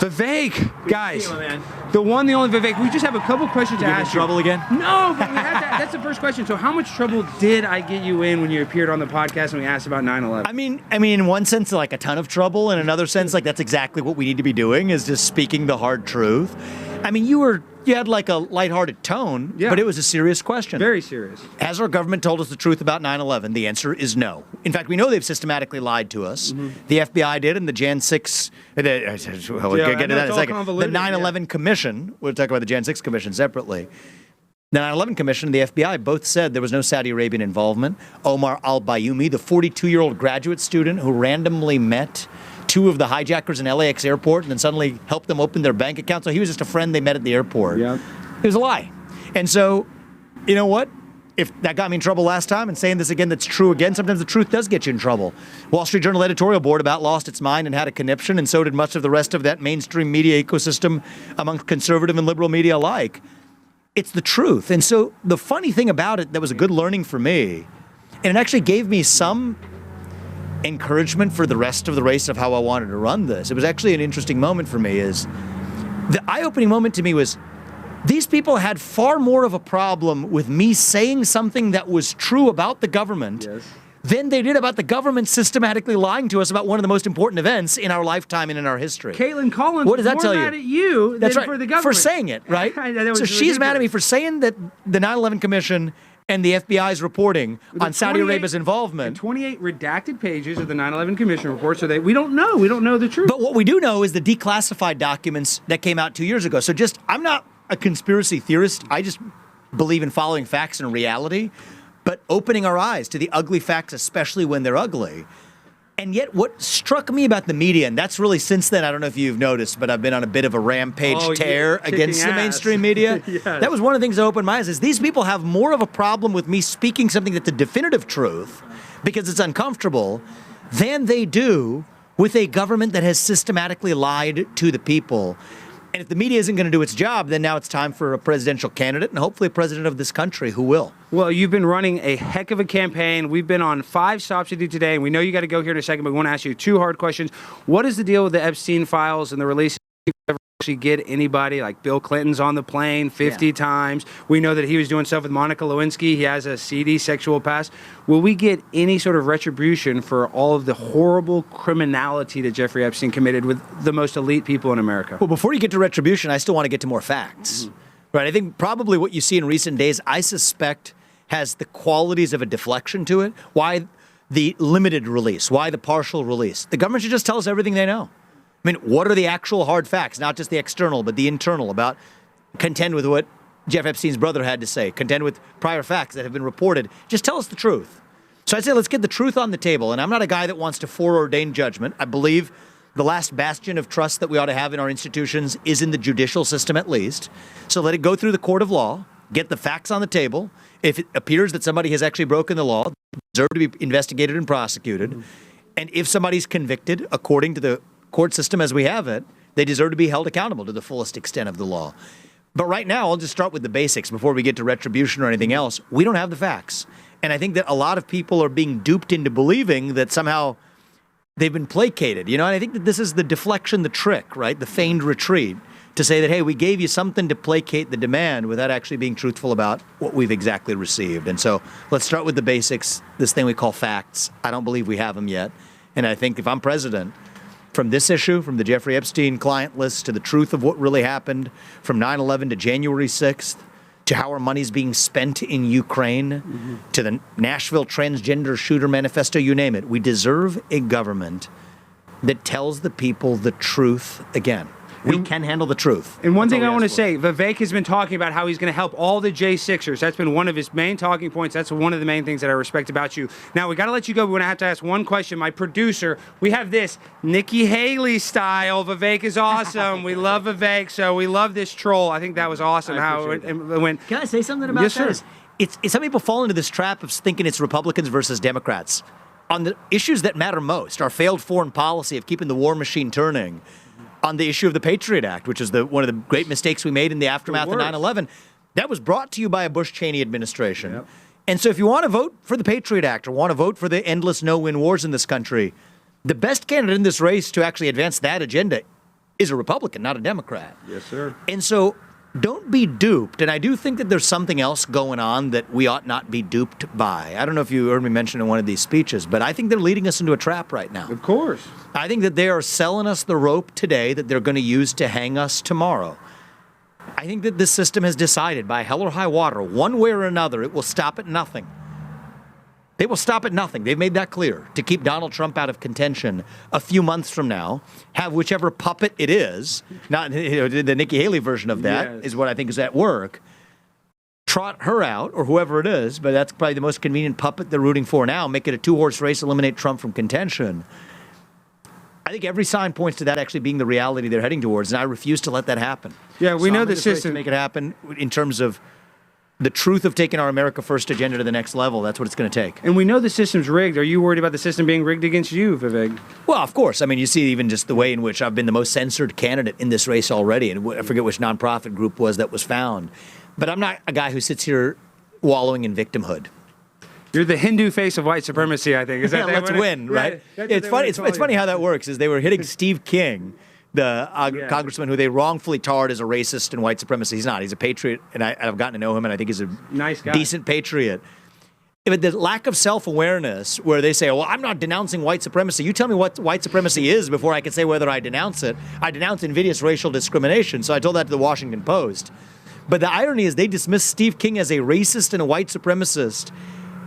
Vivek, guys, the one, the only Vivek. We just have a couple questions to ask you. Trouble again? No, but we have to, that's the first question. So how much trouble did I get you in when you appeared on the podcast and we asked about 9/11? I mean, in one sense, like a ton of trouble. In another sense, like that's exactly what we need to be doing, is just speaking the hard truth. I mean, you had like a lighthearted tone, but it was a serious question. Very serious. Has our government told us the truth about 9/11? The answer is no. In fact, we know they've systematically lied to us. Mm-hmm. The FBI did, and the Jan 6, we'll get to that in a second. The 9/11 Commission, we'll talk about the Jan 6 Commission separately. The 9/11 Commission and the FBI both said there was no Saudi Arabian involvement. Omar al-Bayoumi, the 42-year-old graduate student who randomly met two of the hijackers in LAX airport and then suddenly helped them open their bank account. So he was just a friend they met at the airport. Yep. It was a lie. And so, you know what? If that got me in trouble last time, and saying this again that's true again, sometimes the truth does get you in trouble. Wall Street Journal editorial board about lost its mind and had a conniption, and so did much of the rest of that mainstream media ecosystem amongst conservative and liberal media alike. It's the truth. And so the funny thing about it that was a good learning for me, and it actually gave me some encouragement for the rest of the race of how I wanted to run this. It was actually an interesting moment for me. Is the eye-opening moment to me was these people had far more of a problem with me saying something that was true about the government than they did about the government systematically lying to us about one of the most important events in our lifetime and in our history. Caitlin Collins what does that was tell more you? mad at you That's than right. for the government. For saying it, right? So she's mad at me for saying that the 9/11 Commission and the FBI's reporting on Saudi Arabia's involvement. And 28 redacted pages of the 9/11 Commission report, so we don't know. We don't know the truth. But what we do know is the declassified documents that came out 2 years ago. So I'm not a conspiracy theorist. I just believe in following facts and reality, but opening our eyes to the ugly facts, especially when they're ugly. And yet what struck me about the media, and that's really since then, I don't know if you've noticed, but I've been on a bit of a rampage tear against the mainstream media. Yes. That was one of the things that opened my eyes, is these people have more of a problem with me speaking something that's the definitive truth, because it's uncomfortable, than they do with a government that has systematically lied to the people. And if the media isn't going to do its job, then now it's time for a presidential candidate and hopefully a president of this country who will. Well, you've been running a heck of a campaign. We've been on 5 stops with you today, and we know you got to go here in a second, but we want to ask you 2 hard questions. What is the deal with the Epstein files and the release? Actually get anybody like Bill Clinton's on the plane 50 times. We know that he was doing stuff with Monica Lewinsky. He has a seedy sexual past. Will we get any sort of retribution for all of the horrible criminality that Jeffrey Epstein committed with the most elite people in America? Well, before you get to retribution, I still want to get to more facts. Right? I think probably what you see in recent days, I suspect, has the qualities of a deflection to it. Why the limited release? Why the partial release? The government should just tell us everything they know. I mean, what are the actual hard facts, not just the external, but the internal, about contend with what Jeff Epstein's brother had to say, contend with prior facts that have been reported. Just tell us the truth. So I'd say let's get the truth on the table. And I'm not a guy that wants to foreordain judgment. I believe the last bastion of trust that we ought to have in our institutions is in the judicial system at least. So let it go through the court of law, get the facts on the table. If it appears that somebody has actually broken the law, they deserve to be investigated and prosecuted. And if somebody's convicted according to the court system as we have it, they deserve to be held accountable to the fullest extent of the law. But right now, I'll just start with the basics before we get to retribution or anything else. We don't have the facts. And I think that a lot of people are being duped into believing that somehow they've been placated, and I think that this is the deflection, the trick, right? The feigned retreat, to say that, hey, we gave you something to placate the demand without actually being truthful about what we've exactly received. And so let's start with the basics, this thing we call facts. I don't believe we have them yet. And I think if I'm president, from this issue, from the Jeffrey Epstein client list to the truth of what really happened, from 9/11 to January 6th, to how our money's being spent in Ukraine, to the Nashville transgender shooter manifesto, you name it, we deserve a government that tells the people the truth again. We can handle the truth. And one thing I want to say, Vivek has been talking about how he's going to help all the J6ers. That's been one of his main talking points. That's one of the main things that I respect about you. Now, we got to let you go. We have to ask one question. My producer, we have this Nikki Haley style. Vivek is awesome. We love Vivek, so we love this troll. I think that was awesome how it went. Can I say something about that? Yes, sir. It's some people fall into this trap of thinking it's Republicans versus Democrats. On the issues that matter most, our failed foreign policy of keeping the war machine turning, on the issue of the Patriot Act, which is one of the great mistakes we made in the aftermath of 9/11, that was brought to you by a Bush-Cheney administration. Yep. And so if you want to vote for the Patriot Act or want to vote for the endless no-win wars in this country, the best candidate in this race to actually advance that agenda is a Republican, not a Democrat. Yes, sir. And so don't be duped. And I do think that there's something else going on that we ought not be duped by. I don't know if you heard me mention in one of these speeches, but I think they're leading us into a trap right now. Of course. I think that they are selling us the rope today that they're going to use to hang us tomorrow. I think that this system has decided by hell or high water, one way or another, it will stop at nothing. They will stop at nothing. They've made that clear. To keep Donald Trump out of contention a few months from now, have whichever puppet it is, not the Nikki Haley version of that is what I think is at work, trot her out, or whoever it is, but that's probably the most convenient puppet they're rooting for now, make it a two-horse race, eliminate Trump from contention. I think every sign points to that actually being the reality they're heading towards, and I refuse to let that happen. Yeah, we So know I'm the in this race system. to make it happen in terms of the truth of taking our America First agenda to the next level. That's what it's going to take. And we know the system's rigged. Are you worried about the system being rigged against you, Vivek? Well, of course. I mean, you see even just the way in which I've been the most censored candidate in this race already, and I forget which nonprofit group that was found. But I'm not a guy who sits here wallowing in victimhood. You're the Hindu face of white supremacy, I think. Is that Yeah, let's win, right? Yeah, It's funny. It's funny how that works. Is they were hitting Steve King, the congressman who they wrongfully tarred as a racist and white supremacist. He's not. He's a patriot, and I've gotten to know him, and I think he's a nice guy, decent patriot. But the lack of self-awareness, where they say, "Well, I'm not denouncing white supremacy." You tell me what white supremacy is before I can say whether I denounce it. I denounce invidious racial discrimination. So I told that to the Washington Post. But the irony is they dismiss Steve King as a racist and a white supremacist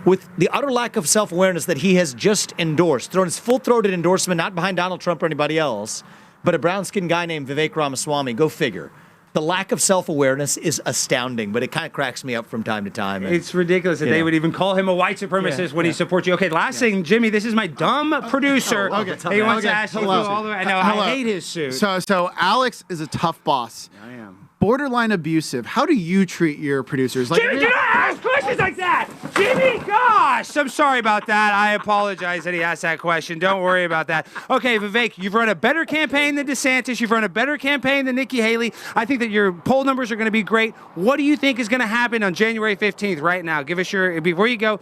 with the utter lack of self-awareness that he has just endorsed, thrown his full-throated endorsement, not behind Donald Trump or anybody else, but a brown-skinned guy named Vivek Ramaswamy. Go figure. The lack of self-awareness is astounding, but it kind of cracks me up from time to time. And, it's ridiculous that they would even call him a white supremacist when he supports you. Okay, last thing, Jimmy, this is my dumb producer. He wants to ask you all the way. I know, I hate his suit. So Alex is a tough boss. I am. Borderline abusive. How do you treat your producers? Like, Jimmy, do not ask questions like that! Jimmy, gosh! I'm sorry about that. I apologize that he asked that question. Don't worry about that. Okay, Vivek, you've run a better campaign than DeSantis. You've run a better campaign than Nikki Haley. I think that your poll numbers are going to be great. What do you think is going to happen on January 15th right now? Give us your, before you go,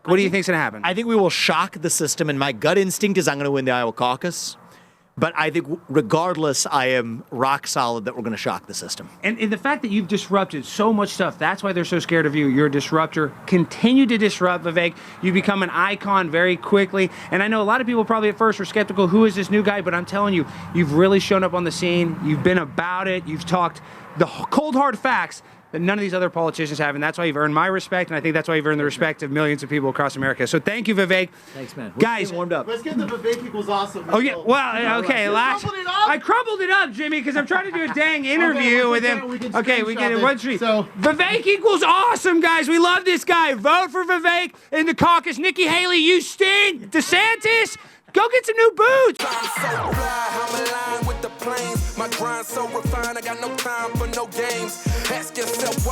what do you think is going to happen? I think we will shock the system, and my gut instinct is I'm going to win the Iowa caucus. But I think regardless, I am rock solid that we're going to shock the system. And the fact that you've disrupted so much stuff, that's why they're so scared of you. You're a disruptor. Continue to disrupt, Vivek. You become an icon very quickly. And I know a lot of people probably at first were skeptical, who is this new guy? But I'm telling you, you've really shown up on the scene. You've been about it. You've talked the cold, hard facts that none of these other politicians have, and that's why you've earned my respect, and I think that's why you've earned the respect of millions of people across America. So thank you, Vivek. Thanks, man. Guys, warmed up. Let's get the Vivek equals awesome. Oh yeah, well, okay. I crumbled it up, Jimmy, because I'm trying to do a dang interview with him. Okay, we get it. One street. So Vivek equals awesome, guys. We love this guy. Vote for Vivek in the caucus. Nikki Haley, you stink. DeSantis, go get some new boots. I'm so fly, I'm aligned with the planes. My grind so refined, I got no time for no games. Ask yourself